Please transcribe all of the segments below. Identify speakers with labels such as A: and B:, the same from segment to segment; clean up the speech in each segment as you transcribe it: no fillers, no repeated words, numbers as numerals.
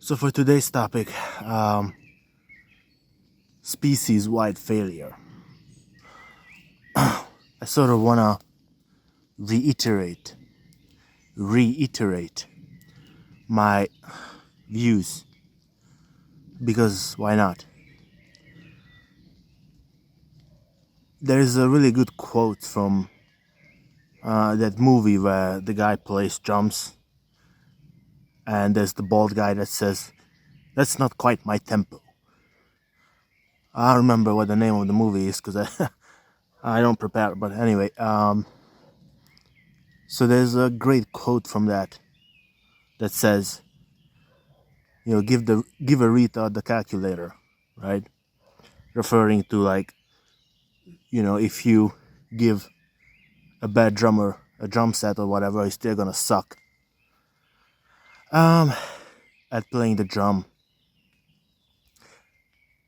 A: So for today's topic, um, species-wide failure. I sort of wanna reiterate, reiterate my views because why not? There's a really good quote from that movie where the guy plays drums, and there's the bald guy that says, "That's not quite my tempo." I don't remember what the name of the movie is because I I don't prepare. But anyway, so there's a great quote from that says, give a retard the calculator, right? Referring to, like, if you give a bad drummer a drum set or whatever, he's still gonna suck um at playing the drum.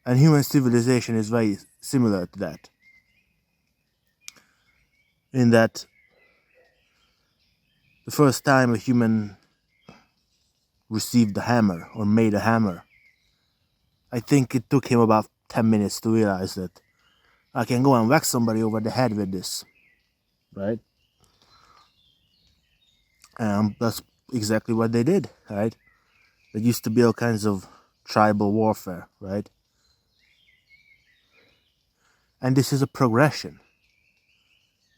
A: And human civilization is very similar to that, in that the first time a human received a hammer or made a hammer, I think it took him about 10 minutes to realize that I can go and whack somebody over the head with this, right? That's exactly what they did, right? There used to be all kinds of tribal warfare, right? And this is a progression,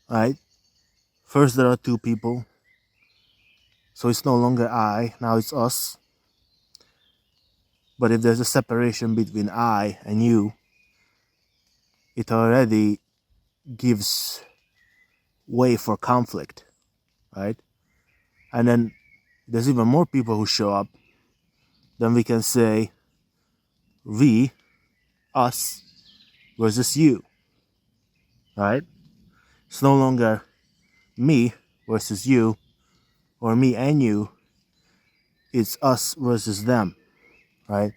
A: right? First there are two people, so it's no longer I, now it's us. But if there's a separation between I and you, it already gives way for conflict, right? And then there's even more people who show up, then we can say we, us, versus you, right? It's no longer me versus you, or me and you, it's us versus them, right?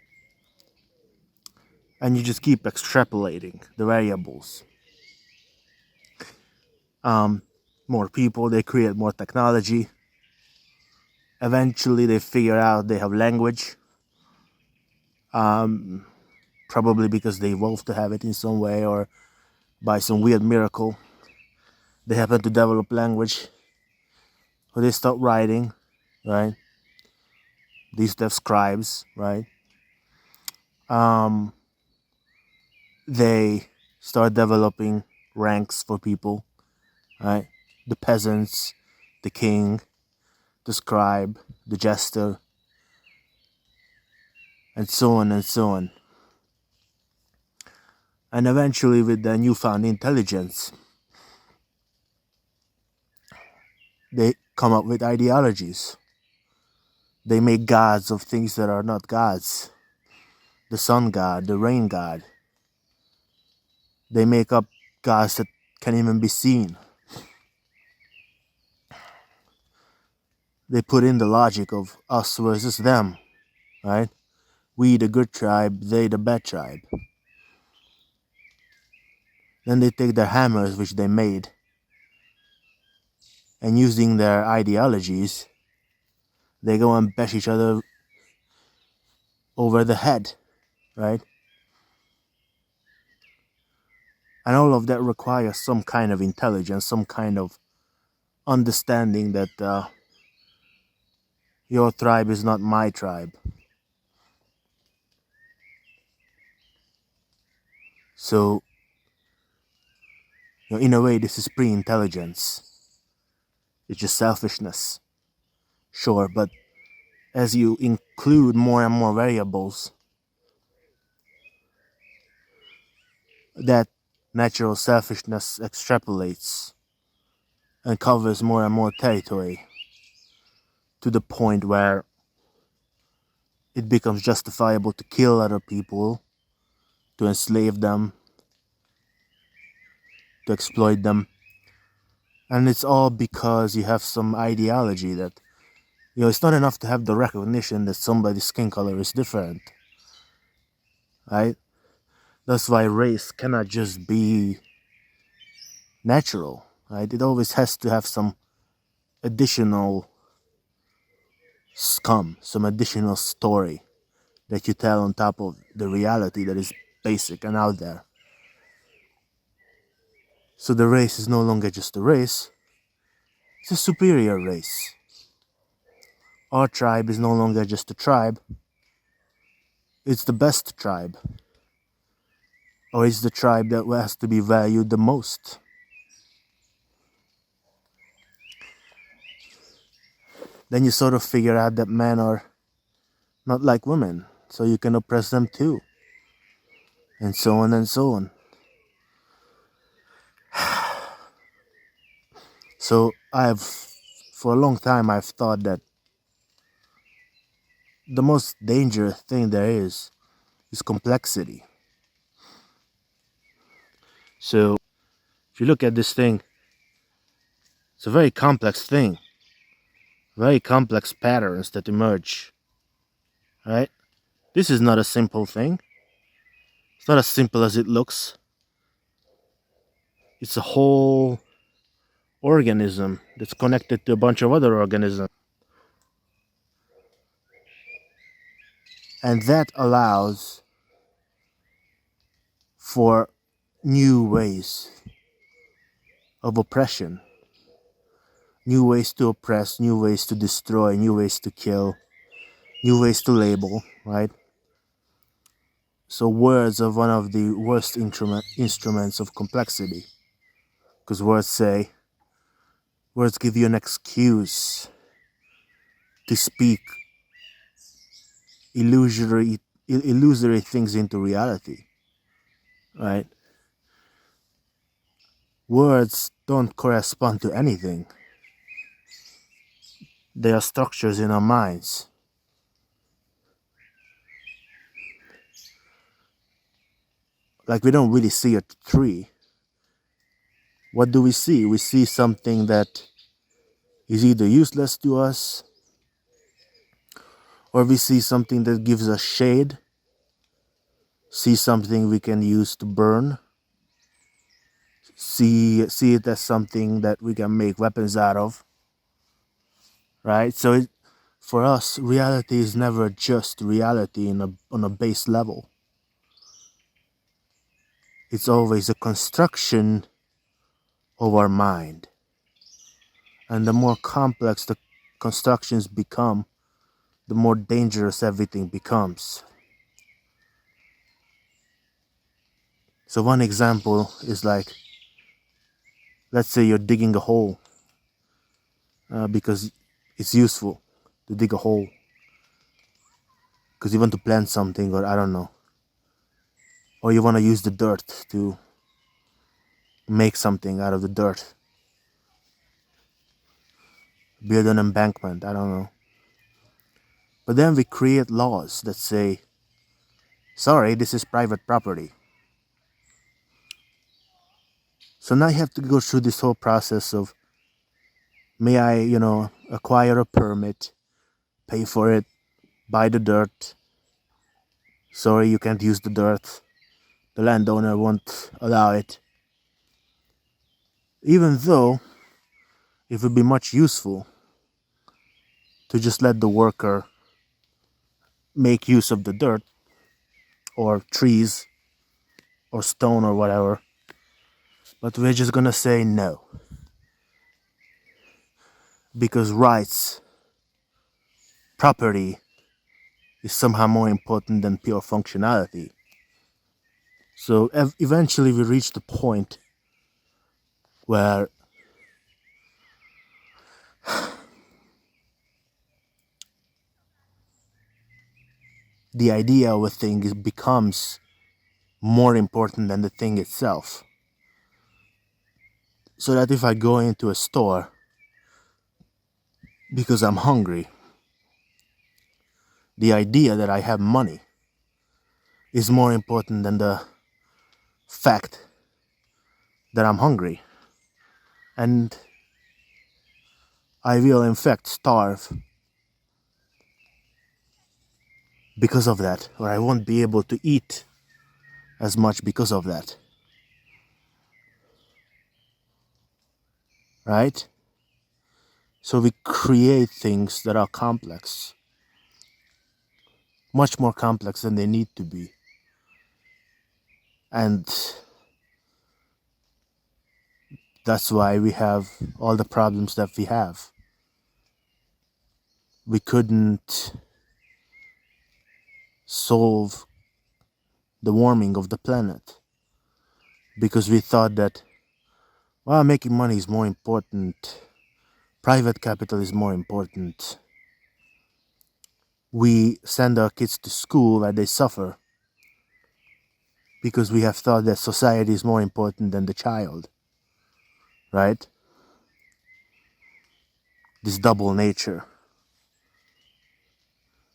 A: And you just keep extrapolating the variables. More people, they create more technology. Eventually they figure out they have language, probably because they evolved to have it in some way, or by some weird miracle they happen to develop language, or they start writing, right? They used to have scribes, right? They start developing ranks for people, right? The peasants, the king, the scribe, the jester, and so on and so on. And eventually, with the newfound intelligence, they come up with ideologies. They make gods of things that are not gods. The sun god, the rain god. They make up gods that can't even be seen. They put in the logic of us versus them, right? We the good tribe, they the bad tribe. Then they take their hammers, which they made, and using their ideologies, they go and bash each other over the head, right? And all of that requires some kind of intelligence, some kind of understanding that your tribe is not my tribe. So, in a way, this is pre-intelligence. It's just selfishness, sure, but as you include more and more variables, that natural selfishness extrapolates and covers more and more territory, to the point where it becomes justifiable to kill other people, to enslave them, to exploit them. And it's all because you have some ideology that, it's not enough to have the recognition that somebody's skin color is different, right? That's why race cannot just be natural, right? It always has to have some additional scum, some additional story, that you tell on top of the reality that is basic and out there. So the race is no longer just a race, it's a superior race. Our tribe is no longer just a tribe, it's the best tribe. Or it's the tribe that has to be valued the most. Then you sort of figure out that men are not like women, so you can oppress them too. And so on and so on. So for a long time, I've thought that the most dangerous thing there is complexity. So if you look at this thing, it's a very complex thing, very complex patterns that emerge, right? This is not a simple thing. It's not as simple as it looks. It's a whole organism that's connected to a bunch of other organisms. And that allows for new ways of oppression, new ways to oppress, new ways to destroy, new ways to kill, new ways to label, right? So words are one of the worst instruments of complexity, because words give you an excuse to speak illusory things into reality, right? Words don't correspond to anything. They are structures in our minds. Like, we don't really see a tree. What do we see? We see something that is either useless to us, or we see something that gives us shade, see something we can use to burn, see it as something that we can make weapons out of, right? So for us, reality is never just reality on a base level. It's always a construction of our mind. And the more complex the constructions become, the more dangerous everything becomes. So one example is like, let's say you're digging a hole because it's useful to dig a hole because you want to plant something, or I don't know, or you want to use the dirt to make something out of the dirt, build an embankment, I don't know. But then we create laws that say, sorry, this is private property. So now you have to go through this whole process of, may I, acquire a permit, pay for it, buy the dirt. Sorry, you can't use the dirt. The landowner won't allow it. Even though it would be much useful to just let the worker make use of the dirt or trees or stone or whatever. But we're just gonna say no. Because rights, property, is somehow more important than pure functionality. So eventually we reach the point where the idea of a thing becomes more important than the thing itself. So that if I go into a store because I'm hungry, the idea that I have money is more important than the fact that I'm hungry. And I will in fact starve because of that, or I won't be able to eat as much because of that. Right? So we create things that are complex. much more complex than they need to be. And that's why we have all the problems that we have. We couldn't solve the warming of the planet because we thought that, well, making money is more important, private capital is more important. We send our kids to school where they suffer because we have thought that society is more important than the child, right? This double nature.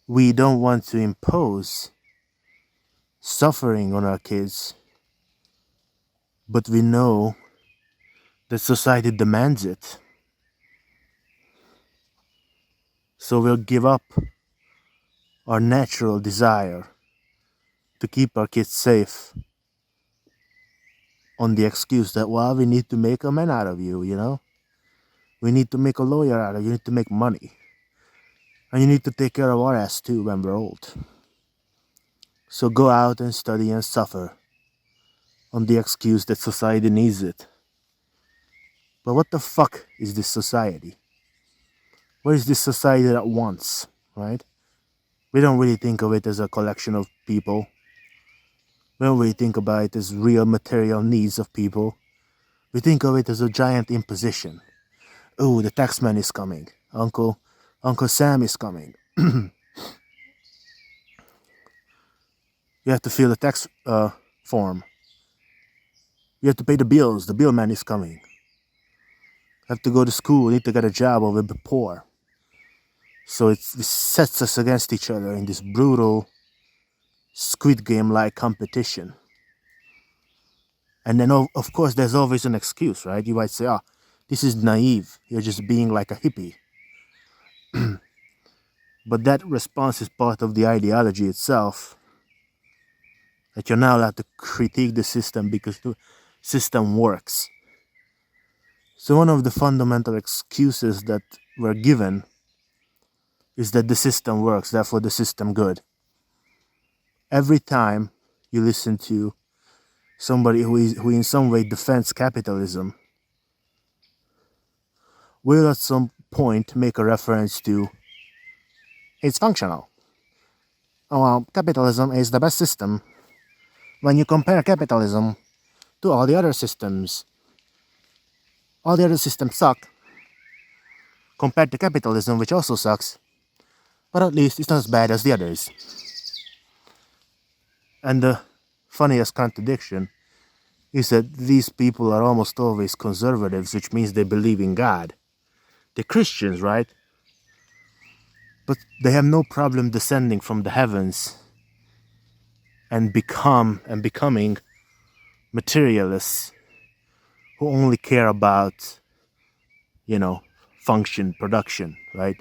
A: We don't want to impose suffering on our kids, but we know that society demands it. So we'll give up our natural desire to keep our kids safe on the excuse that, well, we need to make a man out of you, you know? We need to make a lawyer out of you. You need to make money. And you need to take care of our ass too when we're old. So go out and study and suffer on the excuse that society needs it. But what the fuck is this society? What is this society that wants, right? We don't really think of it as a collection of people. We don't really think about it as real material needs of people. We think of it as a giant imposition. Oh, the taxman is coming. Uncle Sam is coming. You have to fill the tax form. You have to pay the bills. The bill man is coming. You have to go to school. You need to get a job or we'll be poor. So it sets us against each other in this brutal Squid Game-like competition. And then, of course, there's always an excuse, right? You might say, this is naive. You're just being like a hippie. But that response is part of the ideology itself. That you're not allowed to critique the system because the system works. So one of the fundamental excuses that we're given is that the system works, therefore the system good. Every time you listen to somebody who in some way defends capitalism, will at some point make a reference to it's functional. Capitalism is the best system. When you compare capitalism to all the other systems suck compared to capitalism, which also sucks, but at least it's not as bad as the others. And the funniest contradiction is that these people are almost always conservatives, which means they believe in God. They're Christians, right? But they have no problem descending from the heavens and becoming materialists who only care about, function, production, right?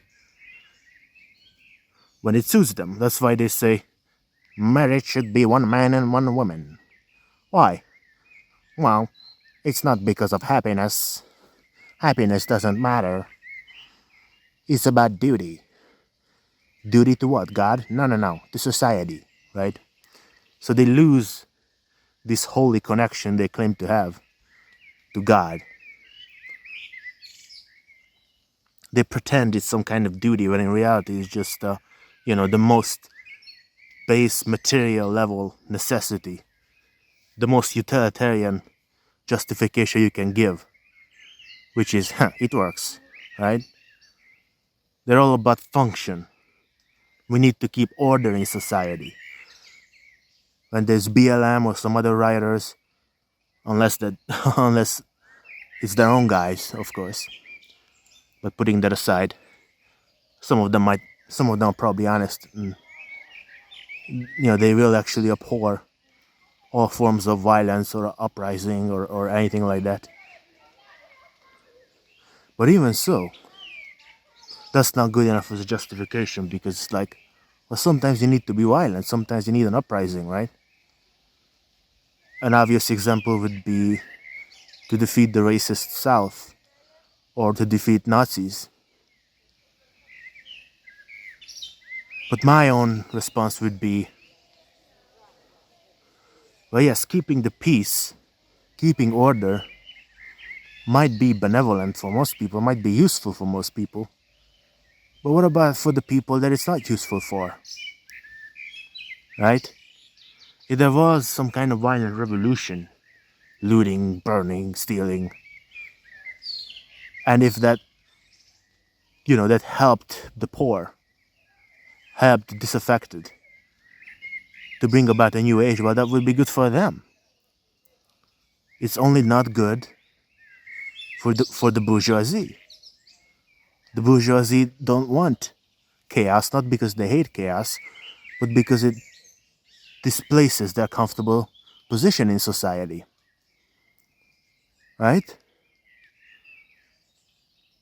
A: When it suits them. That's why they say marriage should be one man and one woman. Why? Well, it's not because of happiness. Happiness doesn't matter. It's about duty. Duty to what? God? No. To society, right? So they lose this holy connection they claim to have to God. They pretend it's some kind of duty when in reality it's just, the most base material level necessity. The most utilitarian justification you can give, which is, it works, right? They're all about function. We need to keep order in society. When there's BLM or some other rioters, unless it's their own guys, of course. But putting that aside, some of them are probably honest, and they will actually abhor all forms of violence or uprising or anything like that. But even so, that's not good enough as a justification because it's like, well, sometimes you need to be violent, sometimes you need an uprising, right? An obvious example would be to defeat the racist South or to defeat Nazis. But my own response would be, well, yes, keeping the peace, keeping order might be benevolent for most people, might be useful for most people. But what about for the people that it's not useful for, right? If there was some kind of violent revolution, looting, burning, stealing, and if that, that helped the poor, helped the disaffected to bring about a new age, well, that would be good for them. It's only not good for the bourgeoisie. The bourgeoisie don't want chaos, not because they hate chaos, but because it displaces their comfortable position in society. Right?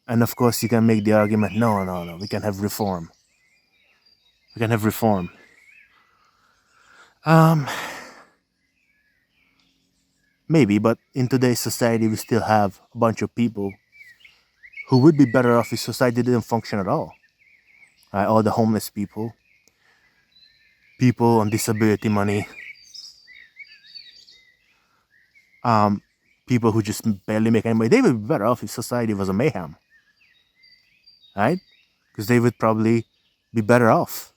A: And of course, you can make the argument, no, we can have reform. We can have reform. Maybe, but in today's society, we still have a bunch of people who would be better off if society didn't function at all. Right? All the homeless people, people on disability money, people who just barely make any money. They would be better off if society was a mayhem. Right? Because they would probably be better off.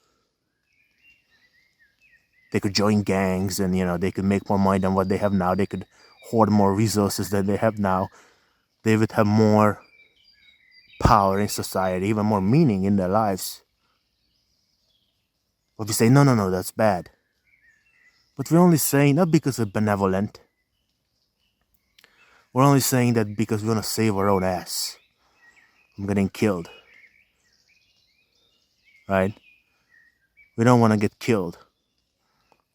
A: They could join gangs and, they could make more money than what they have now. They could hoard more resources than they have now. They would have more power in society, even more meaning in their lives. But we say, no, that's bad. But we're only saying, not because we're benevolent. We're only saying that because we want to save our own ass from getting killed. Right? We don't want to get killed.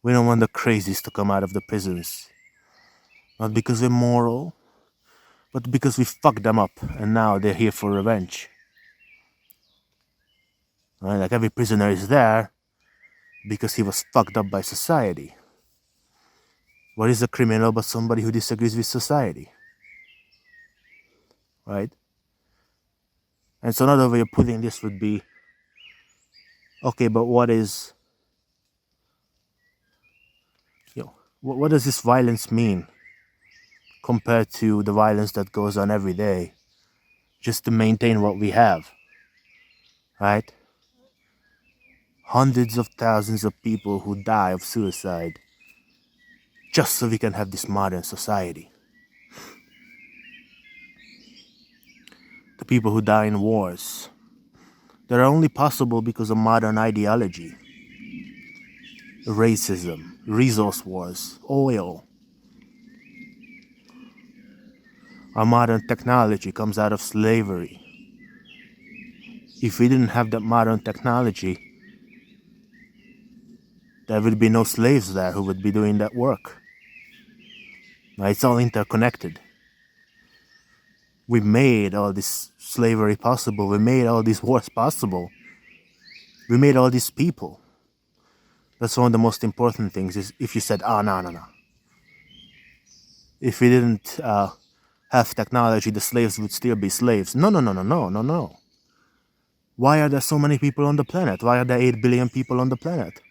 A: We don't want the crazies to come out of the prisons. Not because we're moral, but because we fucked them up and now they're here for revenge. Right? Like every prisoner is there because he was fucked up by society. What is a criminal but somebody who disagrees with society? Right? And so another way of putting this would be, okay, but what is, what does this violence mean compared to the violence that goes on every day just to maintain what we have? Right? Hundreds of thousands of people who die of suicide just so we can have this modern society. The people who die in wars, that are only possible because of modern ideology, racism, resource wars, oil. Our modern technology comes out of slavery. If we didn't have that modern technology, there would be no slaves there who would be doing that work. Now, it's all interconnected. We made all this slavery possible. We made all these wars possible. We made all these people. That's one of the most important things is if you said, no. If we didn't have technology, the slaves would still be slaves. No. Why are there so many people on the planet? Why are there 8 billion people on the planet?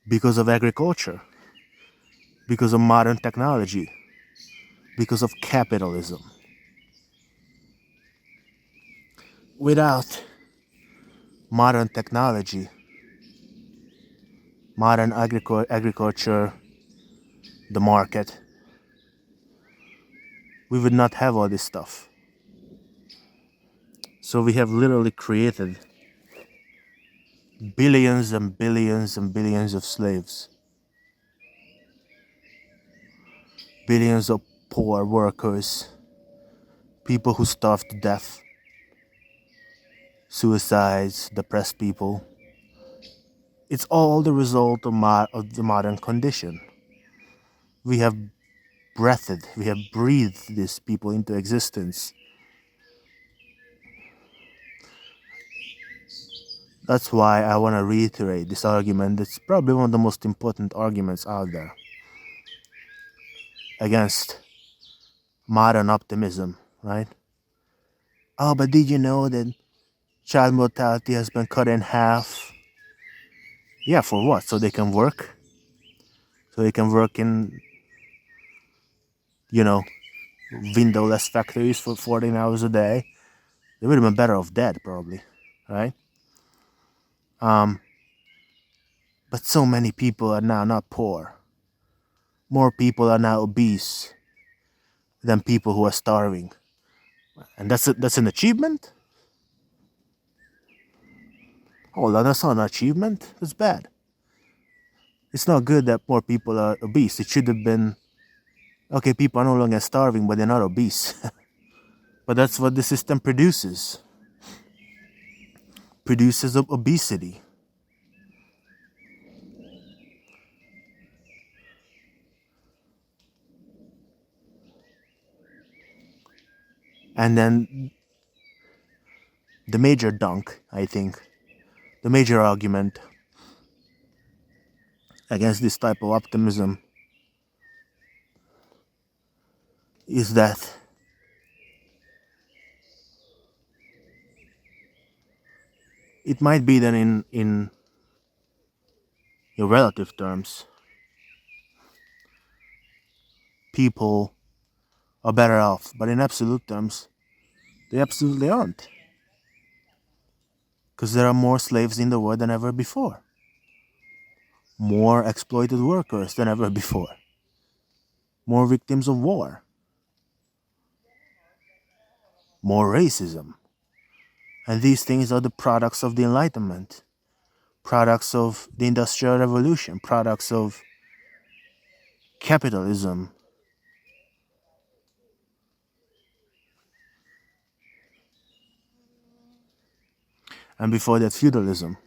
A: Because of agriculture. Because of modern technology. Because of capitalism. Without modern technology, modern agriculture, the market, we would not have all this stuff. So we have literally created billions and billions and billions of slaves. Billions of poor workers, people who starve to death, suicides, depressed people. It's all the result of the modern condition. We have we have breathed these people into existence. That's why I want to reiterate this argument. It's probably one of the most important arguments out there against modern optimism, right? Oh, but did you know that Child mortality has been cut in half. Yeah, for what? So they can work? So they can work in, you know, windowless factories for 14 hours a day? They would have been better off dead, probably, right? But so many people are now not poor. More people are now obese than people who are starving. And that's an achievement? Hold on, that's not an achievement. That's bad. It's not good that more people are obese. It should have been, okay, people are no longer starving, but they're not obese. But that's what the system produces. Produces obesity. And then the major dunk, I think, the major argument against this type of optimism is that it might be that in relative terms, people are better off, but in absolute terms, they absolutely aren't. Because there are more slaves in the world than ever before, more exploited workers than ever before, more victims of war, more racism. And these things are the products of the Enlightenment, products of the Industrial Revolution, products of capitalism. And before that, feudalism,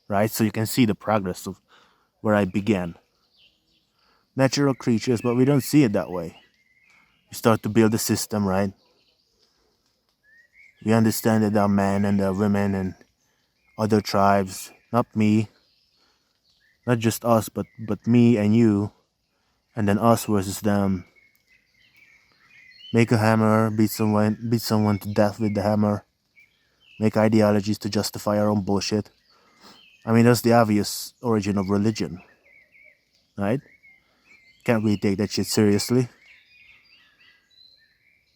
A: right? So you can see the progress of where I began. Natural creatures, but we don't see it that way. We start to build a system, right? We understand that there are men and there are women and other tribes, not me, not just us, but me and you, and then us versus them. Make a hammer, beat someone to death with the hammer. Make ideologies to justify our own bullshit. I mean, that's the obvious origin of religion, right? Can't really take that shit seriously.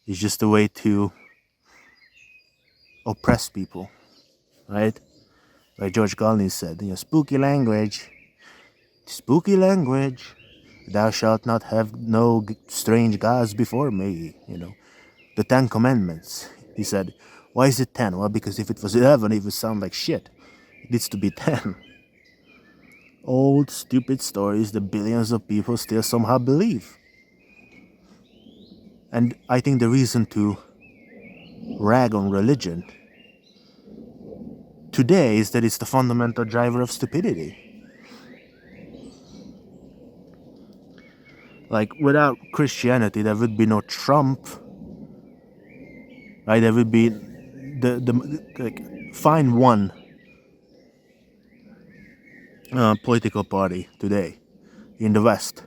A: It's just a way to oppress people, right? Like George Carlin said, spooky language. Spooky language. Thou shalt not have no strange gods before me. The 10 Commandments. He said, why is it 10? Well, because if it was 11, it would sound like shit. It needs to be 10. Old, stupid stories that billions of people still somehow believe. And I think the reason to rag on religion today is that it's the fundamental driver of stupidity. Like, without Christianity, there would be no Trump, right? There would be find one political party today in the West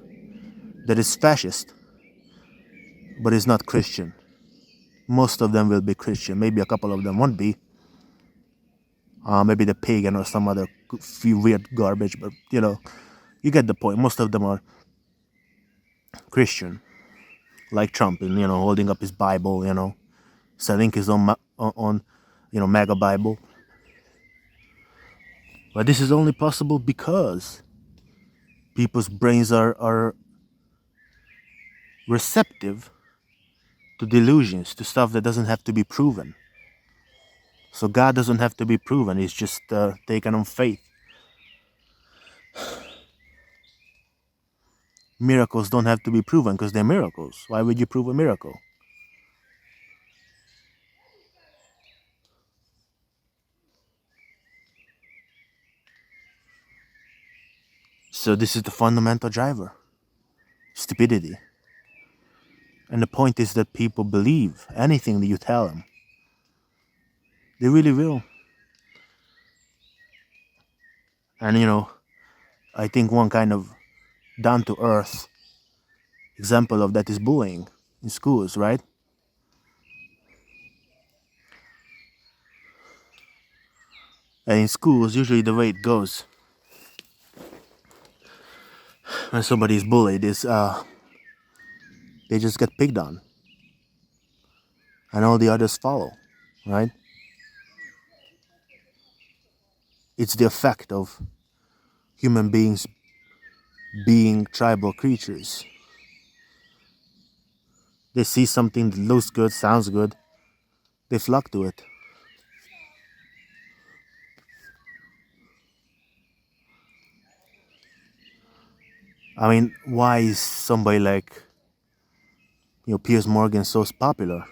A: that is fascist, but is not Christian. Most of them will be Christian. Maybe a couple of them won't be. Maybe the pagan or some other few weird garbage, but you get the point. Most of them are Christian, like Trump, and holding up his Bible, selling his own MAGA Bible. But this is only possible because people's brains are receptive to delusions, to stuff that doesn't have to be proven. So God doesn't have to be proven. He's just taken on faith. Miracles don't have to be proven because they're miracles. Why would you prove a miracle? So this is the fundamental driver. Stupidity. And the point is that people believe anything that you tell them. They really will. And I think one kind of down-to-earth example of that is bullying in schools, right? And in schools, usually the way it goes when somebody is bullied is they just get picked on, and all the others follow, right? It's the effect of human beings being tribal creatures. They see something that looks good, sounds good, they flock to it. I mean, why is somebody like Piers Morgan so popular?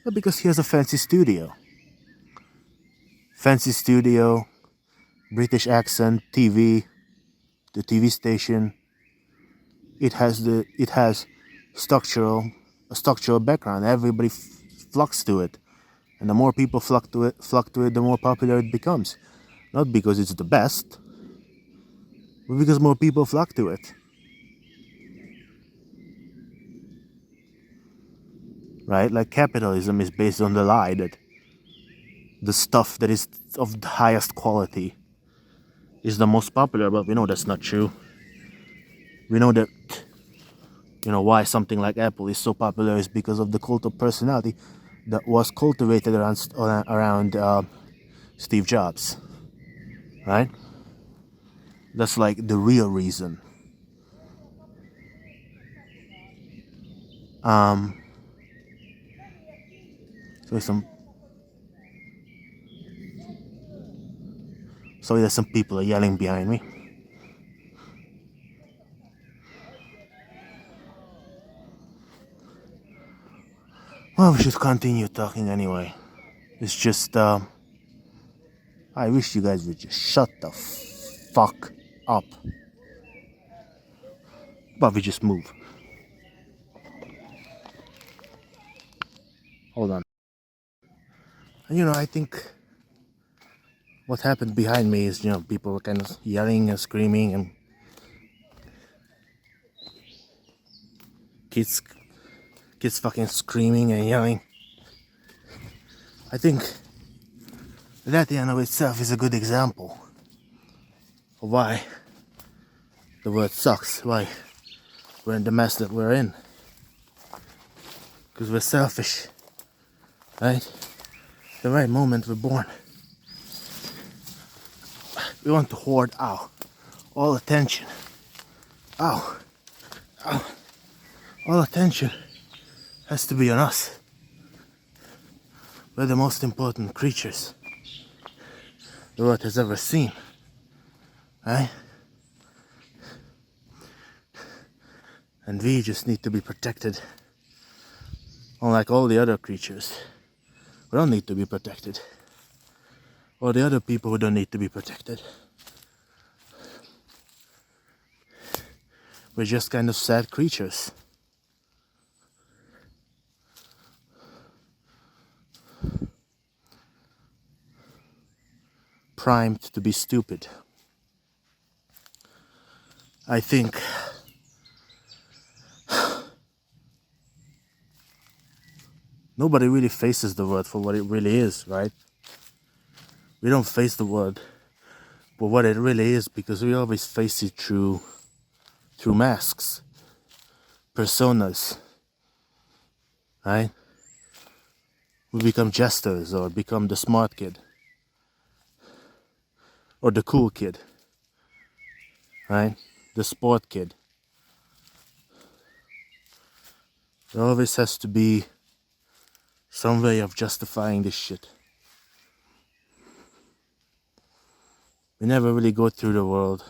A: Well, because he has a fancy studio, British accent, TV, the TV station. It has a structural background. Everybody flocks to it, and the more people flock to it, the more popular it becomes. Not because it's the best, but because more people flock to it. Right? Like capitalism is based on the lie that the stuff that is of the highest quality is the most popular, but we know that's not true. We know that why something like Apple is so popular is because of the cult of personality that was cultivated around Steve Jobs, right? That's like the real reason. Um, so sorry that some people are yelling behind me. Well, we should continue talking anyway. It's just, I wish you guys would just shut the fuck up. But we just move. Hold on. And I think what happened behind me is, people were kind of yelling and screaming and kids fucking screaming and yelling. I think that in and of itself is a good example of why the world sucks, why we're in the mess that we're in. Because we're selfish, right? The right moment we're born, we want to hoard all attention. All attention has to be on us. We're the most important creatures the world has ever seen, right? And we just need to be protected. Unlike all the other creatures, we don't need to be protected. Or the other people who don't need to be protected. We're just kind of sad creatures. Primed to be stupid. I think nobody really faces the world for what it really is, right? We don't face the world for what it really is because we always face it through masks, personas, right? We become jesters or become the smart kid or the cool kid, right? The sport kid. There always has to be some way of justifying this shit. We never really go through the world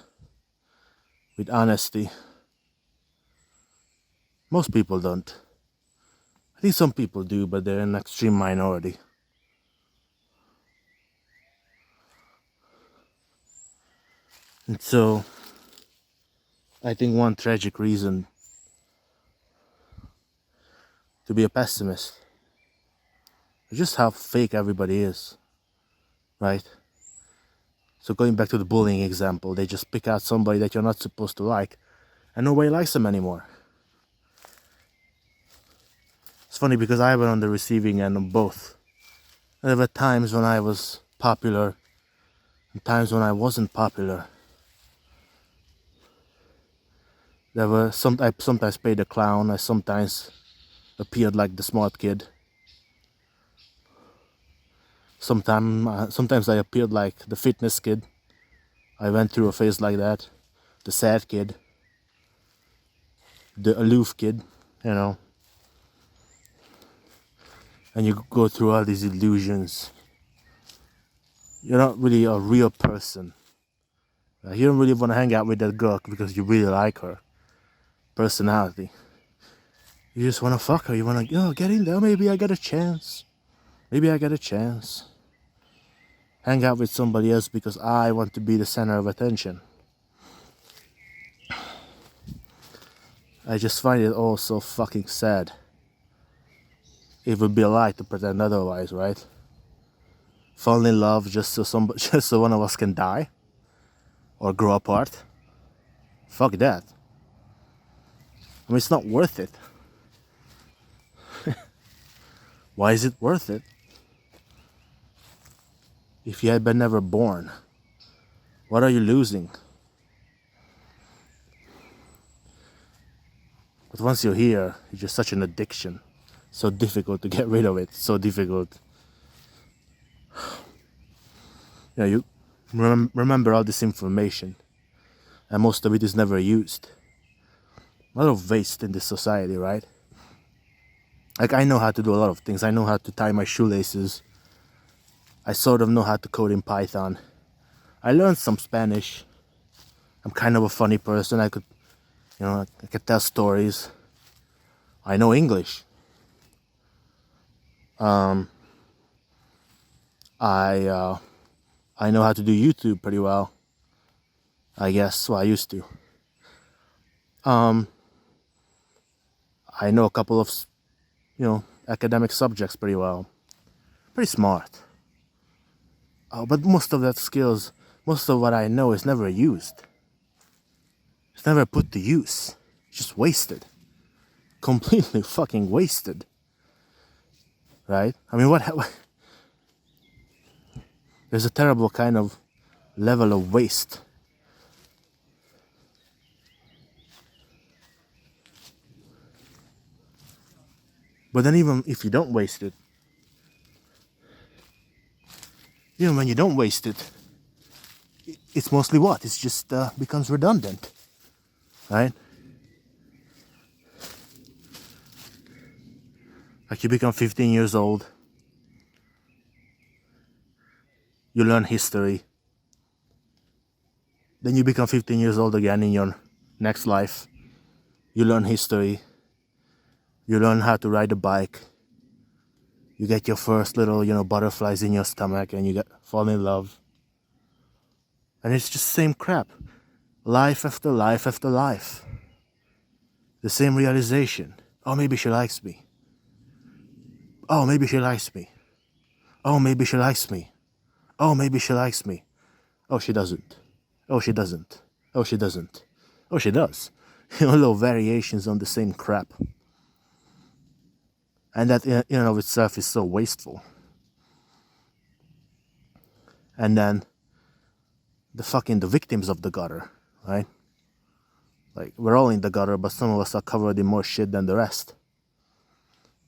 A: with honesty. Most people don't. I think some people do, but they're an extreme minority. And so, I think one tragic reason to be a pessimist is just how fake everybody is, right? So going back to the bullying example, they just pick out somebody that you're not supposed to like, and nobody likes them anymore. It's funny because I went on the receiving end of both. There were times when I was popular times when I wasn't popular, there were I sometimes played the clown. I sometimes appeared like the smart kid. Sometimes I appeared like the fitness kid. I went through a phase like that. The sad kid. The aloof kid, you know. And you go through all these illusions. You're not really a real person. You don't really want to hang out with that girl because you really like her personality. You just want to fuck her. You want to, get in there. Maybe I get a chance. Maybe I get a chance. Hang out with somebody else because I want to be the center of attention. I just find it all so fucking sad. It would be a lie to pretend otherwise, right? Fall in love just so one of us can die or grow apart. Fuck that. I mean, it's not worth it. Why is it worth it? If you had been never born, what are you losing? But once you're here, it's just such an addiction. So difficult to get rid of it. So difficult. You remember all this information, and most of it is never used. A lot of waste in this society, right? Like, I know how to do a lot of things. I know how to tie my shoelaces. I sort of know how to code in Python. I learned some Spanish. I'm kind of a funny person. I could tell stories. I know English. I know how to do YouTube pretty well. I guess. Well, I used to. I know a couple of, academic subjects pretty well. Pretty smart. But most of that skills, most of what I know is never used. It's never put to use. It's just wasted. Completely fucking wasted. Right? I mean, there's a terrible kind of level of waste. But then even if you don't waste it, even when you don't waste it, it's mostly what? It's just becomes redundant. Right? Like, you become 15 years old. You learn history. Then you become 15 years old again in your next life. You learn history. You learn how to ride a bike. You get your first little, butterflies in your stomach, and you fall in love. And it's just the same crap. Life after life after life. The same realization. Oh, maybe she likes me. Oh, maybe she likes me. Oh, maybe she likes me. Oh, maybe she likes me. Oh, she doesn't. Oh, she doesn't. Oh, she doesn't. Oh, she does. Little variations on the same crap. And that in and of itself is so wasteful. And then the victims of the gutter, right? Like, we're all in the gutter, but some of us are covered in more shit than the rest.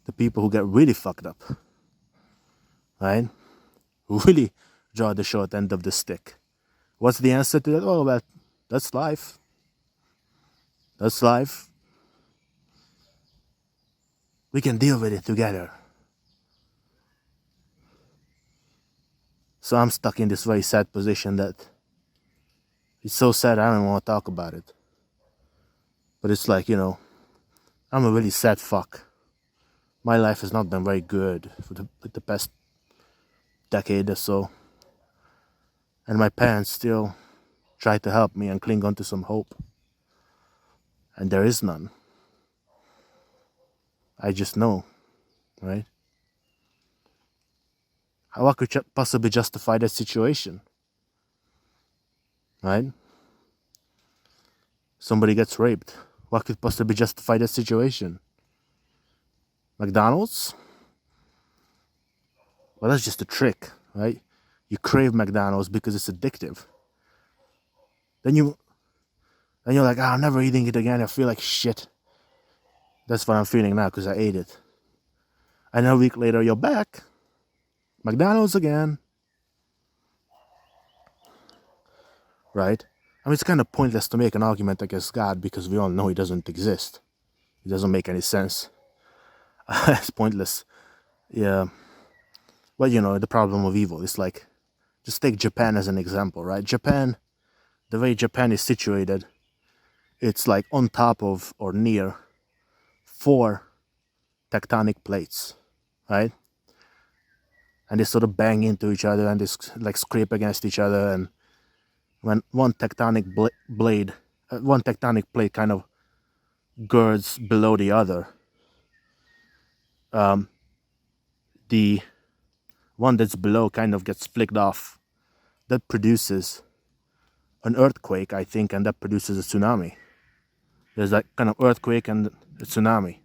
A: The people who get really fucked up, right? Who really draw the short end of the stick. What's the answer to that? Oh, well, that's life. That's life. We can deal with it together. So I'm stuck in this very sad position that it's so sad I don't want to talk about it. But it's like, I'm a really sad fuck. My life has not been very good for the past decade or so. And my parents still try to help me and cling on to some hope. And there is none. I just know, right? How I could possibly justify that situation, right? Somebody gets raped. What could possibly justify that situation? McDonald's? Well, that's just a trick, right? You crave McDonald's because it's addictive. Then you're like, I'm never eating it again. I feel like shit. That's what I'm feeling now because I ate it. And a week later, you're back. McDonald's again. Right? I mean, it's kind of pointless to make an argument against God because we all know he doesn't exist. It doesn't make any sense. It's pointless. Yeah. But the problem of evil is like, just take Japan as an example, right? Japan, the way Japan is situated, it's like on top of or near 4 tectonic plates, right? And they sort of bang into each other and they like scrape against each other. And when one tectonic plate kind of girds below the other, the one that's below kind of gets flicked off. That produces an earthquake, I think, and that produces a tsunami. There's that kind of earthquake and a tsunami.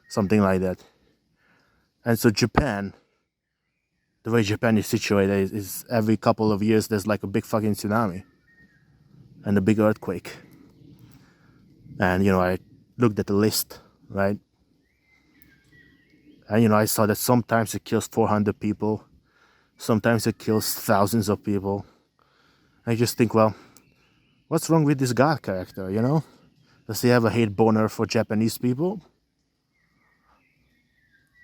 A: Something like that. And so Japan, the way Japan is situated is every couple of years there's like a big fucking tsunami and a big earthquake. And I looked at the list, right? And I saw that sometimes it kills 400 people, sometimes it kills thousands of people. I just think, well, what's wrong with this God character, Does he have a hate boner for Japanese people?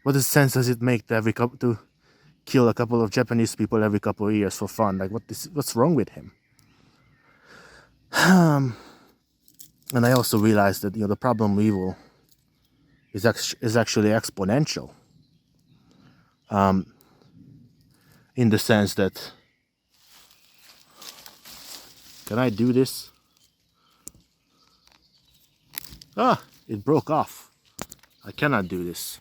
A: What sense does it make to kill a couple of Japanese people every couple of years for fun? Like, what's wrong with him? And I also realized that the problem with evil is actually exponential. In the sense that, can I do this? It broke off. I cannot do this.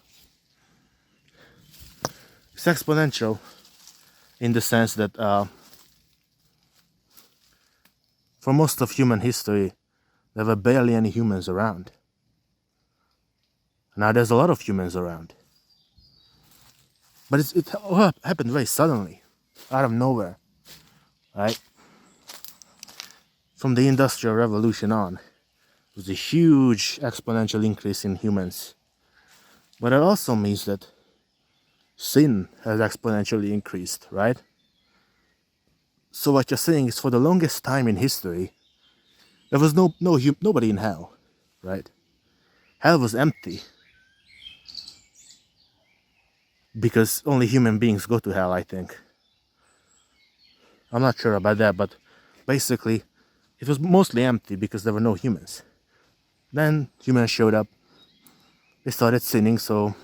A: It's exponential in the sense that for most of human history, there were barely any humans around. Now there's a lot of humans around. But it happened very suddenly, out of nowhere, right? From the Industrial Revolution on, it was a huge exponential increase in humans. But it also means that sin has exponentially increased, right? So what you're saying is, for the longest time in history, there was nobody in hell, right? Hell was empty. Because only human beings go to hell, I think. I'm not sure about that, but basically, it was mostly empty because there were no humans. Then humans showed up. They started sinning, so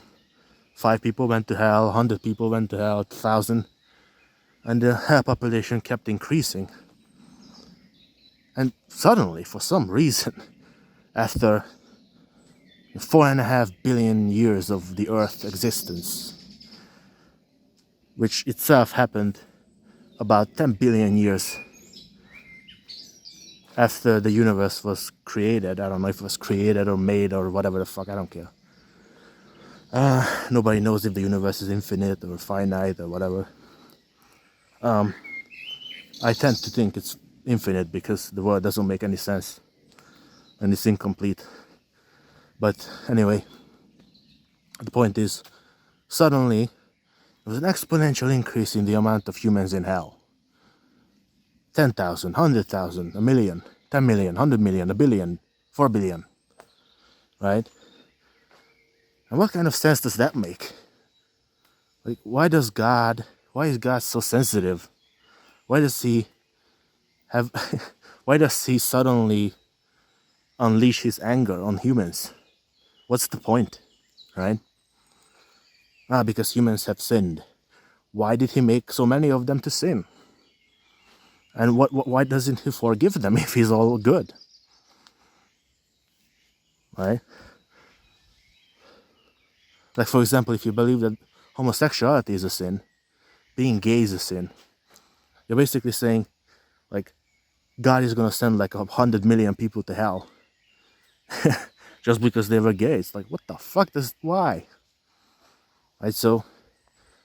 A: 5 people went to hell, 100 people went to hell, 1,000. And the hell population kept increasing. And suddenly, for some reason, after 4.5 billion years of the Earth's existence, which itself happened about 10 billion years after the universe was created. I don't know if it was created or made or whatever the fuck, I don't care. Nobody knows if the universe is infinite or finite or whatever. I tend to think it's infinite because the word doesn't make any sense and it's incomplete. But anyway, the point is, suddenly there was an exponential increase in the amount of humans in hell. 10,000, 100,000, a million, 10 million, 100 million, a billion, 4 billion, right? And what kind of sense does that make? Like, why is God so sensitive? Why does he suddenly unleash his anger on humans? What's the point, right? Because humans have sinned. Why did he make so many of them to sin? And why doesn't he forgive them if he's all good? Right? Like, for example, if you believe that homosexuality is a sin, being gay is a sin, you're basically saying, like, God is going to send like 100 million people to hell just because they were gay. It's like, what the fuck? Why? Right? So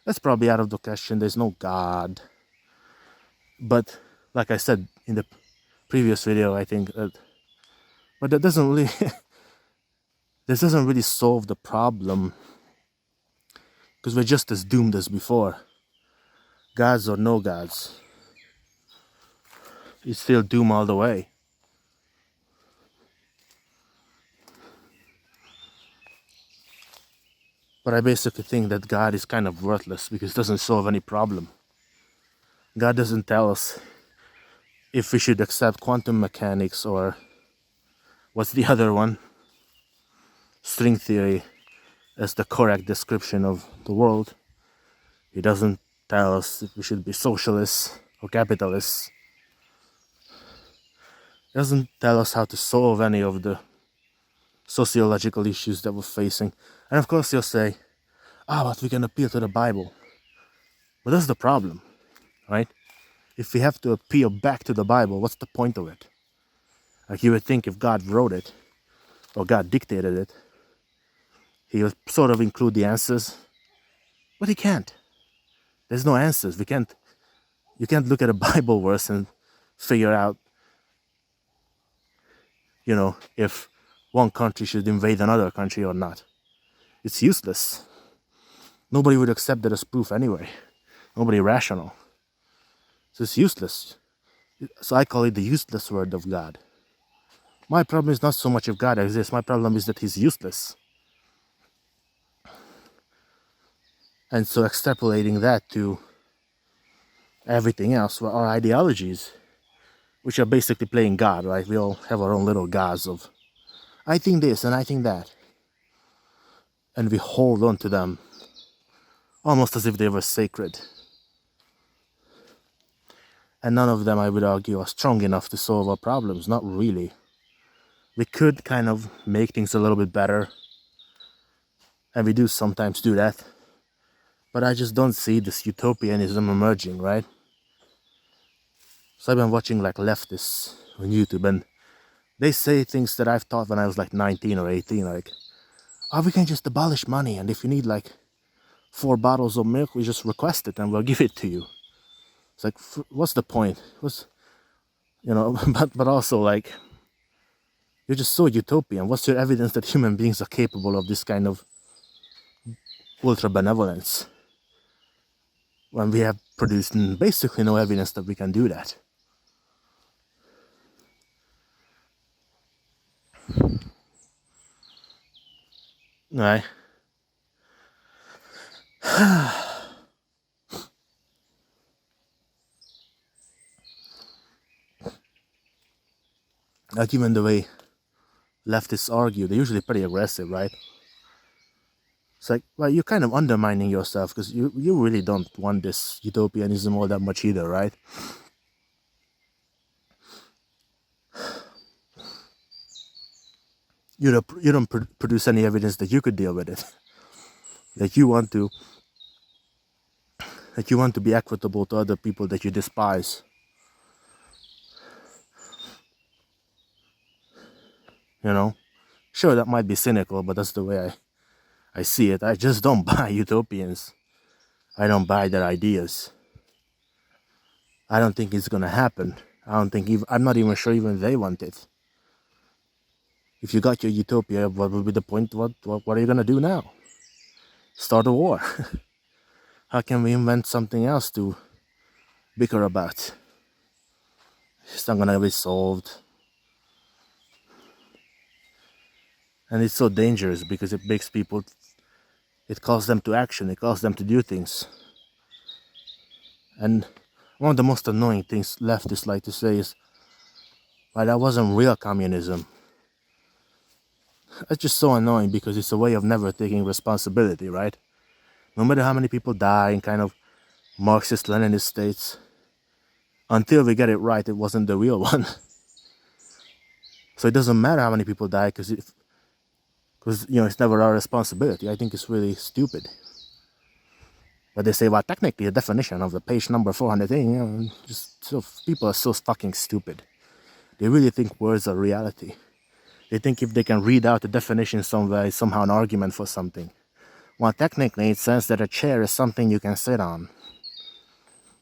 A: That's probably out of the question. There's no God. But like I said in the previous video, I think that, but that doesn't really, this doesn't really solve the problem, because we're just as doomed as before. Gods or no gods, it's still doom all the way. But I basically think that God is kind of worthless because it doesn't solve any problem. God doesn't tell us if we should accept quantum mechanics or what's the other one? String theory as the correct description of the world. He doesn't tell us if we should be socialists or capitalists. He doesn't tell us how to solve any of the sociological issues that we're facing. And of course he'll say, but we can appeal to the Bible. But that's the problem, right? If we have to appeal back to the Bible, what's the point of it? Like, you would think if God wrote it, or God dictated it, he would sort of include the answers. But he can't. There's no answers. You can't look at a Bible verse and figure out, if one country should invade another country or not. It's useless. Nobody would accept that as proof anyway. Nobody rational. So it's useless. So I call it the useless word of God. My problem is not so much if God exists. My problem is that he's useless. And so extrapolating that to everything else, our ideologies, which are basically playing God, right? We all have our own little gods of, I think this and I think that. And we hold on to them almost as if they were sacred. And none of them, I would argue, are strong enough to solve our problems. Not really. We could kind of make things a little bit better. And we do sometimes do that. But I just don't see this utopianism emerging, right? So I've been watching like leftists on YouTube, and they say things that I've thought when I was like 19 or 18, like, we can just abolish money, and if you need like 4 bottles of milk, we just request it and we'll give it to you. It's like, what's the point? But also like, you're just so utopian. What's your evidence that human beings are capable of this kind of ultra benevolence, when we have produced basically no evidence that we can do that? Right? Like, even the way leftists argue, they're usually pretty aggressive, right? It's like, well, you're kind of undermining yourself, because you really don't want this utopianism all that much either, right? You don't produce any evidence that you could deal with it. That you want to be equitable to other people that you despise. Sure, that might be cynical, but that's the way I see it. I just don't buy utopians. I don't buy their ideas. I don't think it's gonna happen. I'm not even sure even they want it. If you got your utopia, what will be the point? What are you gonna do now? Start a war? How can we invent something else to bicker about? It's not gonna be solved. And it's so dangerous because it makes people, it calls them to action, it calls them to do things. And one of the most annoying things leftists like to say is, well, that wasn't real communism. That's just so annoying, because it's a way of never taking responsibility, right? No matter how many people die in kind of Marxist-Leninist states, until we get it right, it wasn't the real one. So it doesn't matter how many people die, because it's never our responsibility. I think it's really stupid. But they say, well, technically the definition of the page number 400 thing, people are so fucking stupid. They really think words are reality. They think if they can read out the definition somewhere, it's somehow an argument for something. Well, technically, it says that a chair is something you can sit on.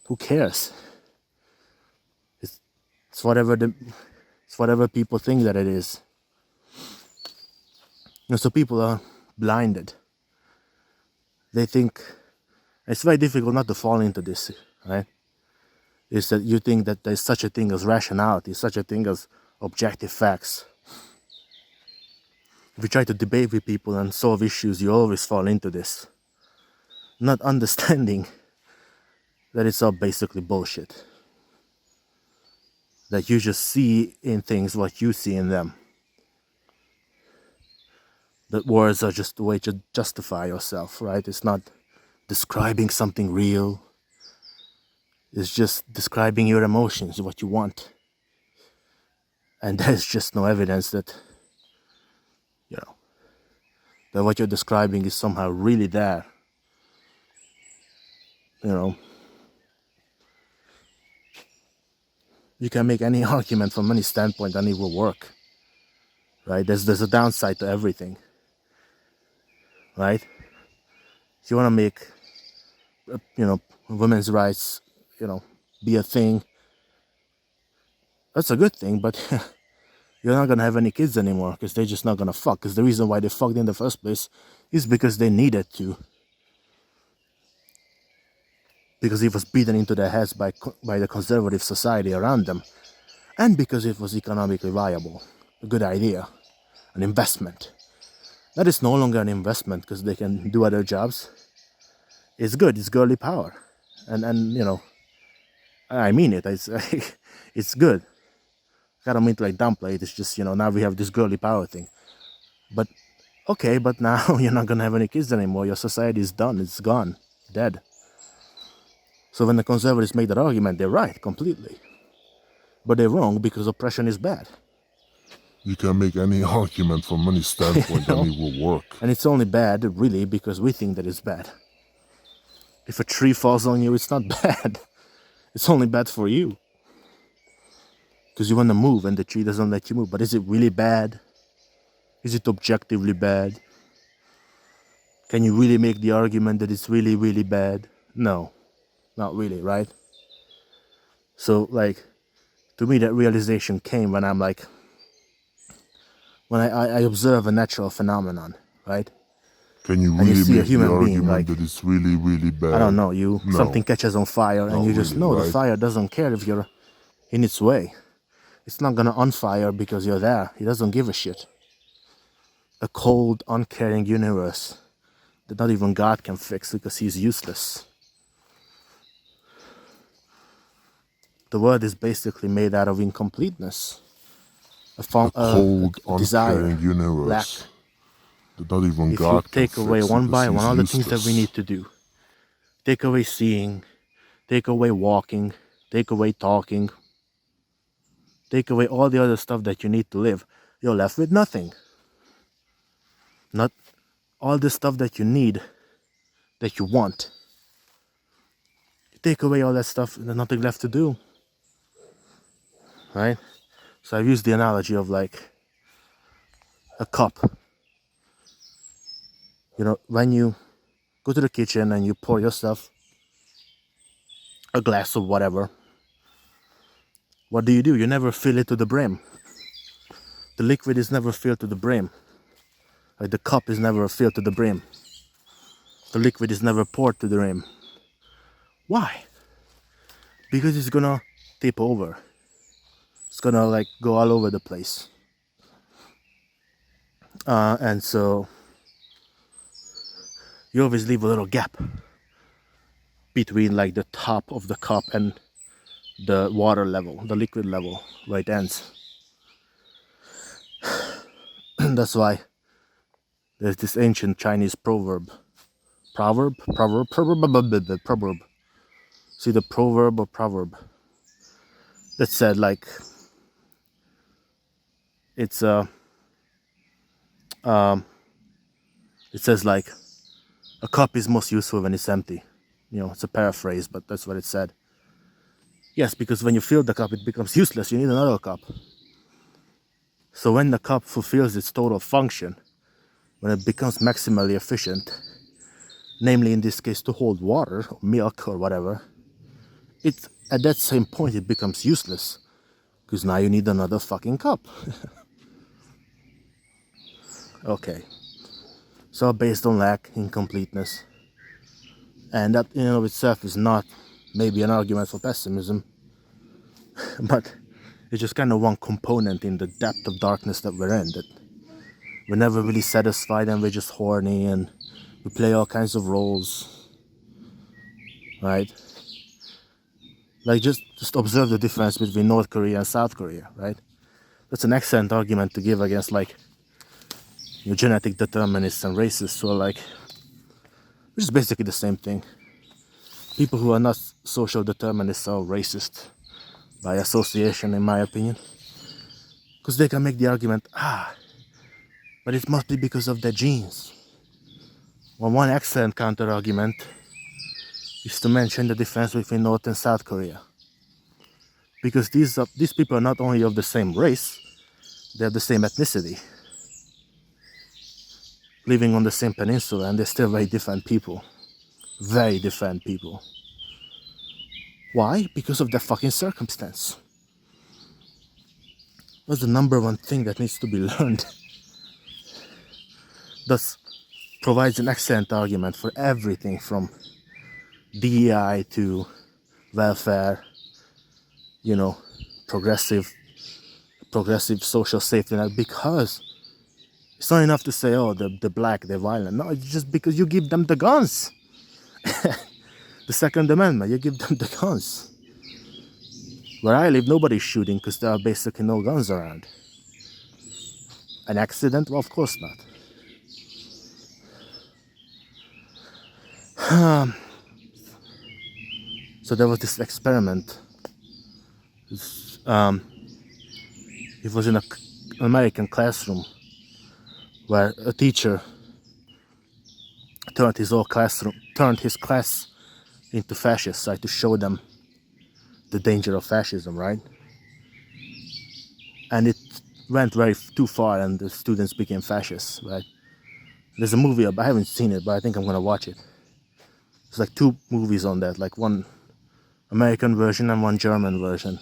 A: Who cares? It's, it's whatever people think that it is. So people are blinded. They think it's very difficult not to fall into this, right? Is that you think that there's such a thing as rationality, such a thing as objective facts. If you try to debate with people and solve issues, you always fall into this. Not understanding that it's all basically bullshit. That you just see in things what you see in them. That words are just a way to justify yourself, right? It's not describing something real. It's just describing your emotions, what you want. And there's just no evidence that, that what you're describing is somehow really there. You can make any argument from any standpoint and it will work, right? There's a downside to everything, right? If you want to make, women's rights, be a thing, that's a good thing, but you're not going to have any kids anymore because they're just not going to fuck. Because the reason why they fucked in the first place is because they needed to. Because it was beaten into their heads by the conservative society around them. And because it was economically viable. A good idea. An investment. That is no longer an investment because they can do other jobs. It's good. It's girly power. And I mean it. It's good. I don't mean to downplay it. It's just, now we have this girly power thing. But, okay, but now you're not going to have any kids anymore. Your society is done. It's gone. Dead. So when the conservatives make that argument, they're right, completely. But they're wrong because oppression is bad.
B: You can make any argument from any standpoint and it will work.
A: And it's only bad, really, because we think that it's bad. If a tree falls on you, it's not bad. It's only bad for you. Because you want to move and the tree doesn't let you move. But is it really bad? Is it objectively bad? Can you really make the argument that it's really, really bad? No. Not really, right? So, to me, that realization came when I'm when I observe a natural phenomenon, right?
B: Can you really
A: see a
B: make
A: human
B: the
A: being,
B: argument that it's really, really bad?
A: I don't know, something catches on fire and you just
B: really,
A: know
B: right?
A: The fire doesn't care if you're in its way. It's not gonna on fire because you're there. It doesn't give a shit. A cold, uncaring universe that not even God can fix because he's useless. The world is basically made out of incompleteness.
B: A cold,
A: desire,
B: uncaring universe
A: lack.
B: that not even
A: If
B: God
A: you
B: can
A: take away
B: fix
A: one by
B: because
A: one all the
B: he's
A: things that we
B: useless.
A: need to do, take away seeing, take away walking, take away talking, take away all the other stuff that you need to live, you're left with nothing. Not all the stuff that you need, that you want. You take away all that stuff and there's nothing left to do. Right? So I've used the analogy of a cup. When you go to the kitchen and you pour yourself a glass of whatever, what do? You never fill it to the brim. The liquid is never filled to the brim. The cup is never filled to the brim. The liquid is never poured to the rim. Why? Because it's gonna tip over. It's gonna go all over the place. And so you always leave a little gap between the top of the cup and the water level, the liquid level, where it ends. That's why there's this ancient Chinese proverb. Proverb? See, the proverb or proverb that said it's it says a cup is most useful when it's empty. It's a paraphrase, but that's what it said. Yes, because when you fill the cup, it becomes useless. You need another cup. So when the cup fulfills its total function, when it becomes maximally efficient, namely in this case to hold water or milk or whatever, it at that same point it becomes useless because now you need another fucking cup. Okay, so based on lack, incompleteness, and that in and of itself is not maybe an argument for pessimism, but it's just kind of one component in the depth of darkness that we're in, that we're never really satisfied and we're just horny and we play all kinds of roles, right? Like just observe the difference between North Korea and South Korea, right? That's an excellent argument to give against like your genetic determinists and racists who are like, which is basically the same thing. People who are not social determinists are racist by association, in my opinion, because they can make the argument, but it must be because of their genes. Well, one excellent counter argument is to mention the difference between North and South Korea, because these people are not only of the same race, they have the same ethnicity, living on the same peninsula, and they're still very different people. Very different people. Why? Because of their fucking circumstance. That's the number one thing that needs to be learned. Thus provides an excellent argument for everything from DEI to welfare, progressive social safety net, because it's not enough to say, oh, the black, they're violent. No, it's just because you give them the guns. The Second Amendment, you give them the guns. Where I live, nobody's shooting because there are basically no guns around. An accident? Well, of course not. So there was this experiment. It was in an American classroom where a teacher turned his class into fascists, right, to show them the danger of fascism, right? And it went too far, and the students became fascists, right? There's a movie, I haven't seen it, but I think I'm gonna watch it. There's like 2 movies on that, like one American version and one German version.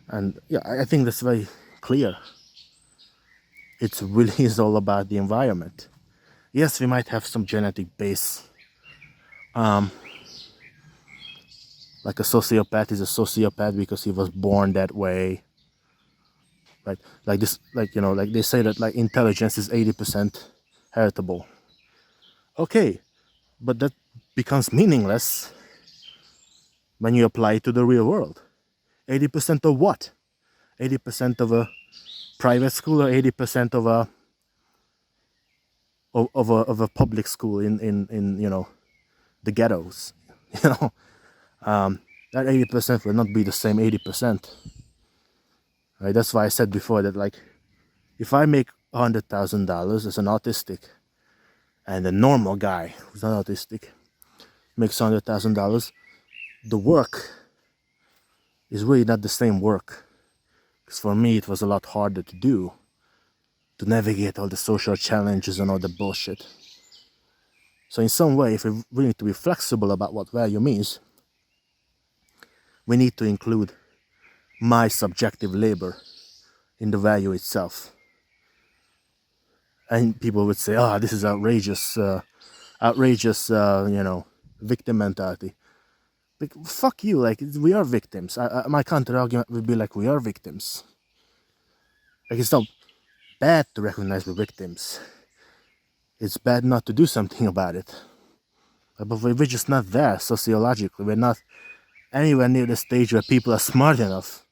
A: And yeah, I think that's very clear. It really is all about the environment. Yes, we might have some genetic base. Like a sociopath is a sociopath because he was born that way. Right? Like this, like they say that like intelligence is 80% heritable. Okay, but that becomes meaningless when you apply it to the real world. 80% of what? 80% of a private school, or 80% of a public school in the ghettos. That 80% will not be the same 80%. Right? That's why I said before that, like, if I make $100,000 as an autistic, and a normal guy who's not autistic makes $100,000, the work is really not the same work. Because for me, it was a lot harder to do, to navigate all the social challenges and all the bullshit. So in some way, if we really need to be flexible about what value means, we need to include my subjective labor in the value itself. And people would say, this is outrageous, victim mentality. Like, fuck you, like, we are victims. My counter argument would be like, we are victims. Like, it's not bad to recognize we're victims. It's bad not to do something about it. But we're just not there sociologically. We're not anywhere near the stage where people are smart enough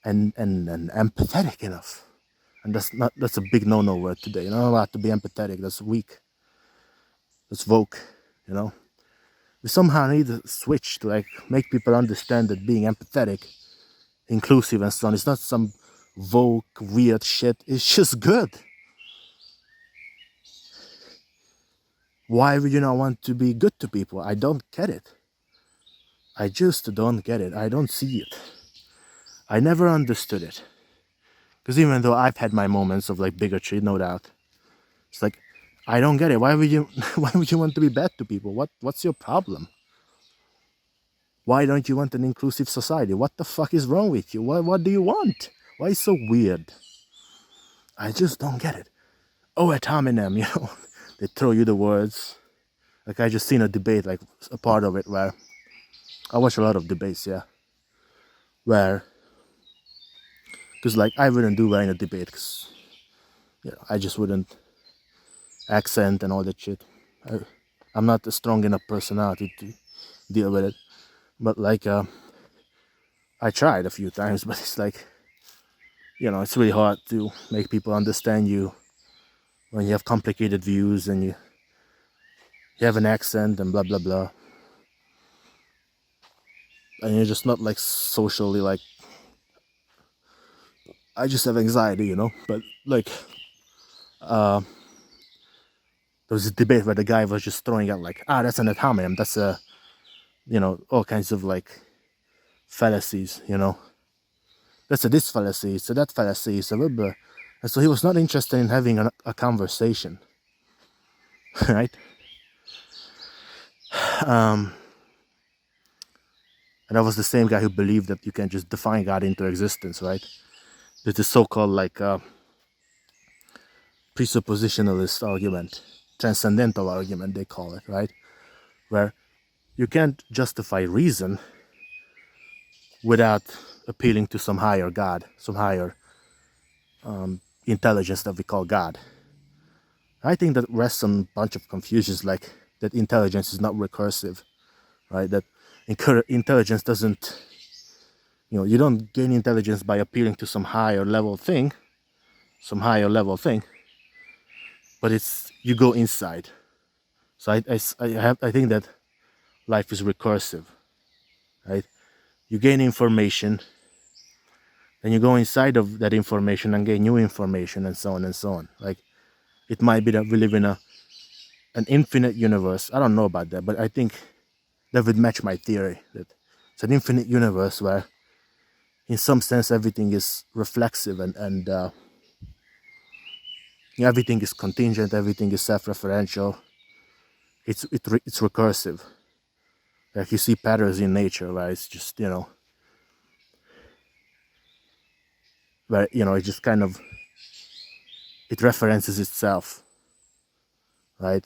A: and empathetic enough. And that's a big no-no word today. You're not allowed to be empathetic. That's weak. That's woke, We somehow need to switch to like make people understand that being empathetic, inclusive and so on, is not some woke, weird shit. It's just good. Why would you not want to be good to people? I don't get it. I just don't get it. I don't see it. I never understood it. Because even though I've had my moments of like bigotry, no doubt, it's like I don't get it. Why would you why would you want to be bad to people? What's your problem? Why don't you want an inclusive society? What the fuck is wrong with you? What do you want? Why is it so weird? I just don't get it. Oh, at Eminem, they throw you the words. Like I just seen a debate, like a part of it where I watch a lot of debates, yeah. Where, because like I wouldn't do well in a debate, because I just wouldn't accent and all that shit. I'm not a strong enough personality to deal with it. But like I tried a few times, but it's like, it's really hard to make people understand you when you have complicated views and you have an accent and blah blah blah, and you're just not like socially like. I just have anxiety, But like, there was a debate where the guy was just throwing out like, that's an ad that's a, all kinds of like fallacies, That's a this fallacy, so that fallacy, so blah blah. And so he was not interested in having a conversation, right? And that was the same guy who believed that you can just define God into existence, right? There's the so-called like presuppositionalist argument, transcendental argument they call it, right? Where you can't justify reason without appealing to some higher God, some higher intelligence that we call God. I think that rests on a bunch of confusions, like that intelligence is not recursive, right? That intelligence doesn't, you don't gain intelligence by appealing to some higher level thing, but it's you go inside. So I think that life is recursive, right? You gain information, then you go inside of that information and gain new information, and so on and so on. Like it might be that we live in an infinite universe. I don't know about that, but I think that would match my theory that it's an infinite universe where, in some sense, everything is reflexive and everything is contingent, everything is self-referential. It's recursive. Like you see patterns in nature, where it's just where it just kind of it references itself, right?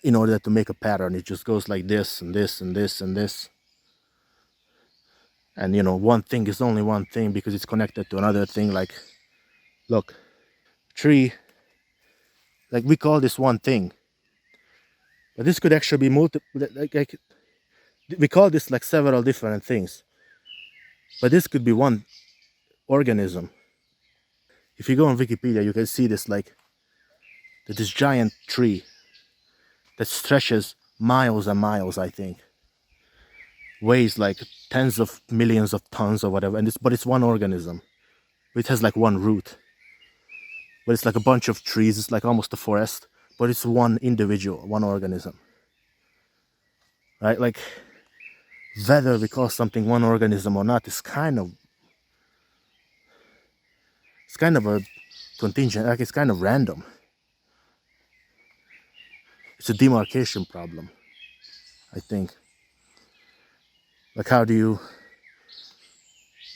A: In order to make a pattern, it just goes like this and this and this and this. And one thing is only one thing because it's connected to another thing. Like, look, tree, like we call this one thing, but this could actually be multiple. Like we call this like several different things, but this could be one organism. If you go on Wikipedia, you can see this like this giant tree that stretches miles and miles, I think, weighs like tens of millions of tons or whatever, but it's one organism. It has like one root, but it's like a bunch of trees. It's like almost a forest, but it's one individual, one organism, right? Like whether we call something one organism or not is kind of a contingent, like it's kind of random. It's a demarcation problem, I think. Like how do you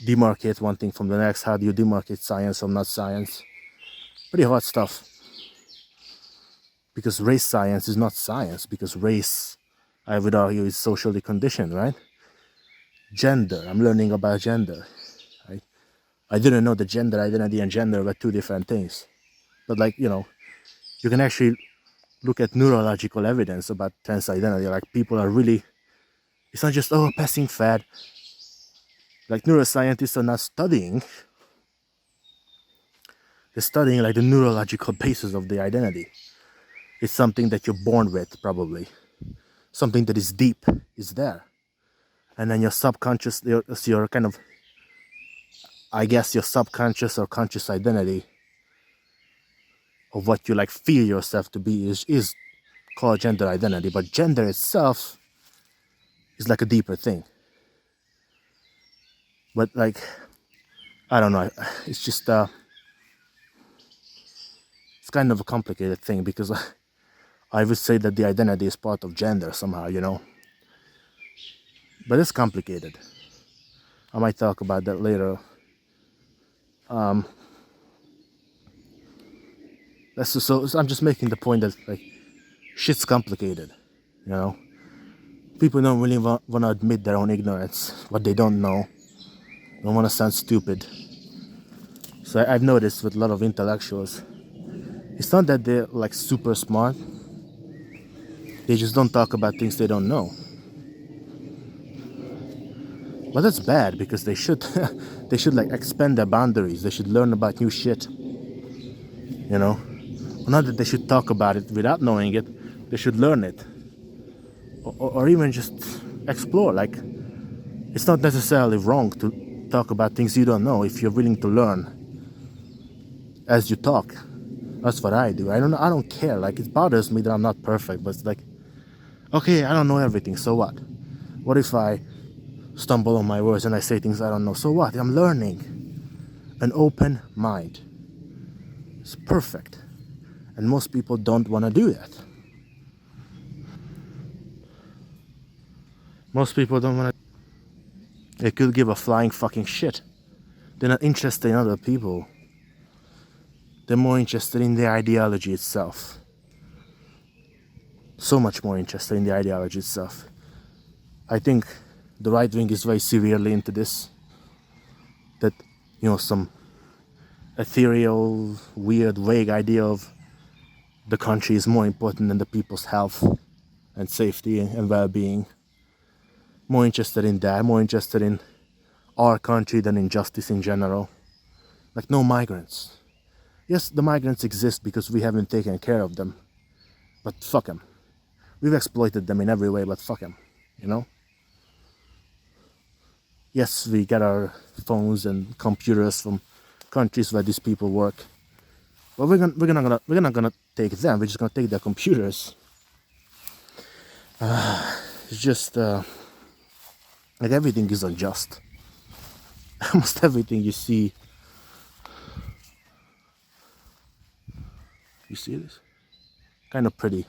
A: demarcate one thing from the next? How do you demarcate science from not science? Pretty hard stuff. Because race science is not science, because race, I would argue, is socially conditioned, right? Gender, I'm learning about gender. Right? I didn't know that gender identity and gender were two different things. But like, you can actually look at neurological evidence about trans identity. Like people are really, it's not just, passing fad. Like neuroscientists are not studying. They're studying like the neurological basis of the identity. It's something that you're born with, probably. Something that is deep is there. And then your subconscious, your kind of, I guess your subconscious or conscious identity of what you like feel yourself to be is called gender identity. But gender itself is like a deeper thing. But like, I don't know. It's just kind of a complicated thing, because I would say that the identity is part of gender somehow, you know. But it's complicated. I might talk about that later. So I'm just making the point that like shit's complicated, you know. People don't really want to admit their own ignorance, what they don't know. Don't want to sound stupid. So I've noticed with a lot of intellectuals, it's not that they're like super smart. They just don't talk about things they don't know. But that's bad, because they should they should like expand their boundaries. They should learn about new shit. You know? Not that they should talk about it without knowing it. They should learn it. Or even just explore. Like, it's not necessarily wrong to talk about things you don't know if you're willing to learn as you talk. That's what I do. I don't care. Like, it bothers me that I'm not perfect, but it's like, okay, I don't know everything, so what? What if I stumble on my words and I say things I don't know? So what? I'm learning. An open mind. It's perfect. And most people don't want to do that. Most people don't want to. They could give a flying fucking shit. They're not interested in other people. They're more interested in the ideology itself. So much more interested in the ideology itself. I think the right wing is very severely into this. That, you know, some ethereal, weird, vague idea of the country is more important than the people's health and safety and well-being. More interested in that, more interested in our country than in justice in general. Like, no migrants. Yes, the migrants exist because we haven't taken care of them. But fuck them. We've exploited them in every way, but fuck them. You know? Yes, we get our phones and computers from countries where these people work. But we're not gonna take them. We're just gonna take their computers. It's just like everything is unjust. Almost everything you see. You see this? Kind of pretty.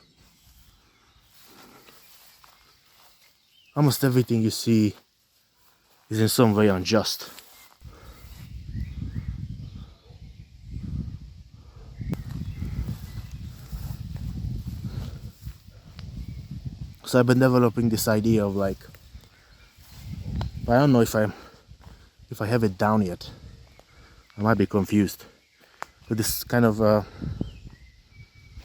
A: Almost everything you see is in some way unjust. So I've been developing this idea of like, I don't know if I have it down yet. I might be confused. But this kind of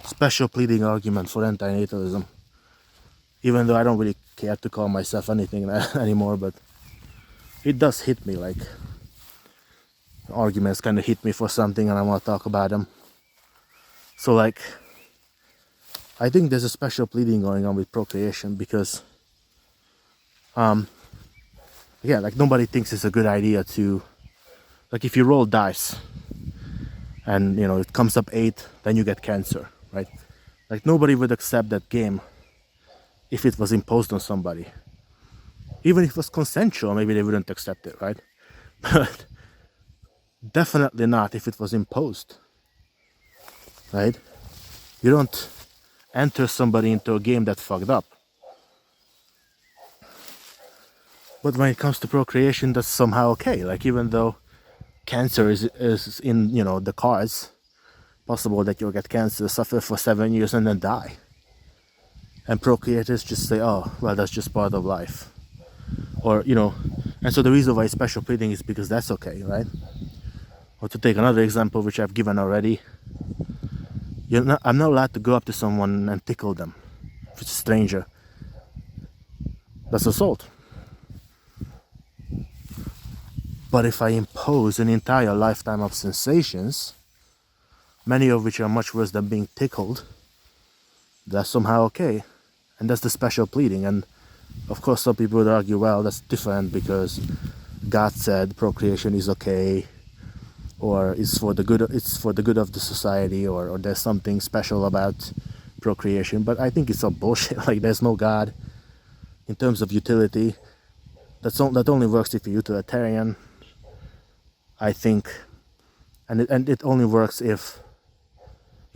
A: special pleading argument for antinatalism. Even though I don't really care to call myself anything anymore, but it does hit me, like arguments kind of hit me for something and I want to talk about them. So like, I think there's a special pleading going on with procreation because yeah, like nobody thinks it's a good idea to, like if you roll dice and you know it comes up 8, then you get cancer, right? Like nobody would accept that game if it was imposed on somebody. Even if it was consensual, maybe they wouldn't accept it, right? But definitely not if it was imposed, right? You don't enter somebody into a game that fucked up. But when it comes to procreation, that's somehow okay. Like even though cancer is in, you know, the cards, possible that you'll get cancer, suffer for 7 years and then die. And procreators just say, oh, well, that's just part of life. Or, you know, and so the reason why special pleading is because that's okay, right? Or to take another example, which I've given already, I'm not allowed to go up to someone and tickle them. If it's a stranger, that's assault. But if I impose an entire lifetime of sensations, many of which are much worse than being tickled, that's somehow okay. And that's the special pleading. And of course some people would argue, well, that's different because God said procreation is okay, or it's for the good of the society, or there's something special about procreation. But I think it's all bullshit. Like there's no God in terms of utility. That only works if you're utilitarian, I think, and it only works if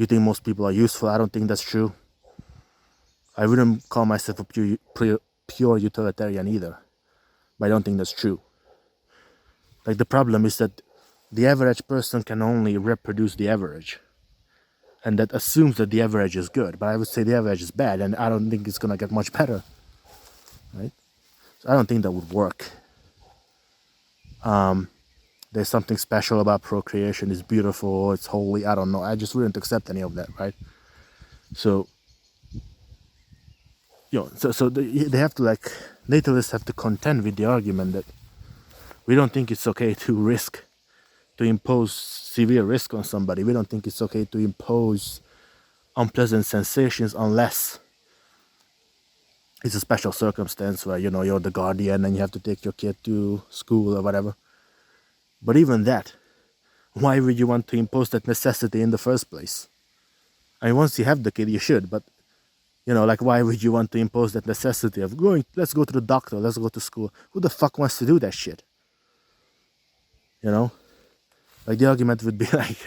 A: You think most people are useful? I don't think that's true. I wouldn't call myself a pure utilitarian either, but I don't think that's true. Like, the problem is that the average person can only reproduce the average, and that assumes that the average is good, but I would say the average is bad, and I don't think it's gonna get much better, right? So I don't think that would work. There's something special about procreation. It's beautiful, it's holy, I don't know. I just wouldn't accept any of that, right? So, they have to, like, natalists have to contend with the argument that we don't think it's okay to impose severe risk on somebody. We don't think it's okay to impose unpleasant sensations unless it's a special circumstance where, you're the guardian and you have to take your kid to school or whatever. But even that, why would you want to impose that necessity in the first place? I mean, once you have the kid, you should, but, like, why would you want to impose that necessity of let's go to the doctor, let's go to school? Who the fuck wants to do that shit? Like, the argument would be like,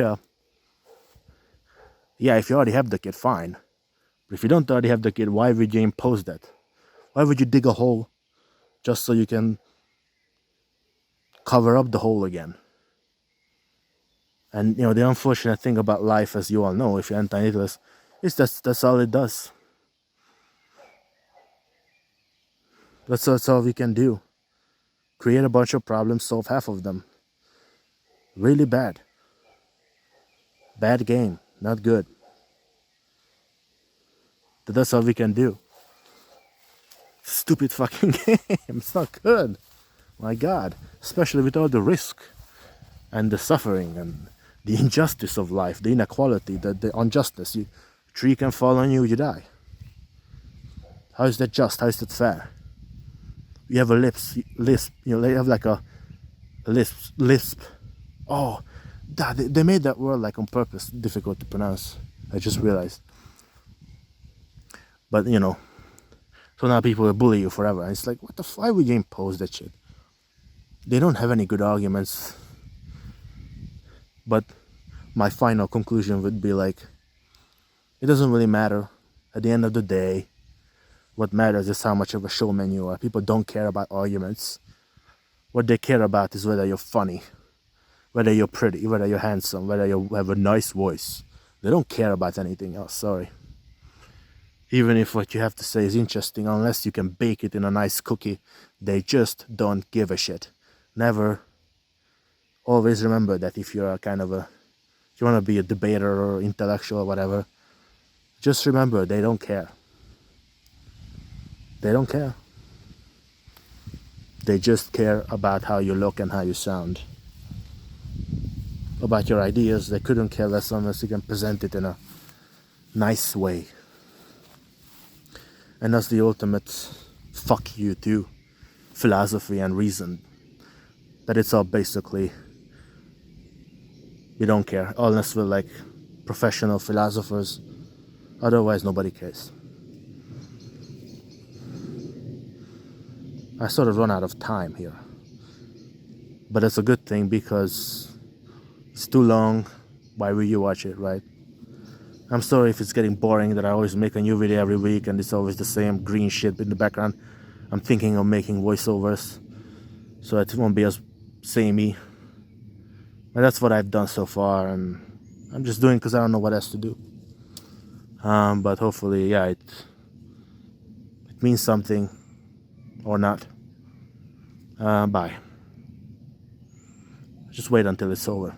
A: yeah, if you already have the kid, fine. But if you don't already have the kid, why would you impose that? Why would you dig a hole just so you can cover up the hole again? And, the unfortunate thing about life, as you all know, if you're anti-natalist, is that's all it does. That's all we can do. Create a bunch of problems, solve half of them. Really bad. Bad game. Not good. But that's all we can do. Stupid fucking game. It's not good. My God. Especially with all the risk and the suffering and the injustice of life, the inequality, the unjustness. Tree can fall on you, you die. How is that just? How is that fair? You have a lisp. They have like a lisp. Oh, they made that word, like, on purpose difficult to pronounce. I just realized. But, so now people will bully you forever. And it's like, why would you impose that shit? They don't have any good arguments. But my final conclusion would be like, it doesn't really matter. At the end of the day, what matters is how much of a showman you are. People don't care about arguments. What they care about is whether you're funny, whether you're pretty, whether you're handsome, whether you have a nice voice. They don't care about anything else, sorry. Even if what you have to say is interesting, unless you can bake it in a nice cookie, they just don't give a shit. Never. Always remember that if you're if you want to be a debater or intellectual or whatever, just remember they don't care. They don't care. They just care about how you look and how you sound. About your ideas, they couldn't care less unless you can present it in a nice way. And that's the ultimate fuck you to philosophy and reason. That it's all basically, we don't care, unless we're like professional philosophers. Otherwise, nobody cares. I sort of run out of time here. But it's a good thing because it's too long. Why will you watch it, right? I'm sorry if it's getting boring that I always make a new video every week and it's always the same green shit in the background. I'm thinking of making voiceovers so it won't be as samey. And that's what I've done so far, and I'm just doing because I don't know what else to do. But hopefully, yeah, it means something or not. Bye. Just wait until it's over.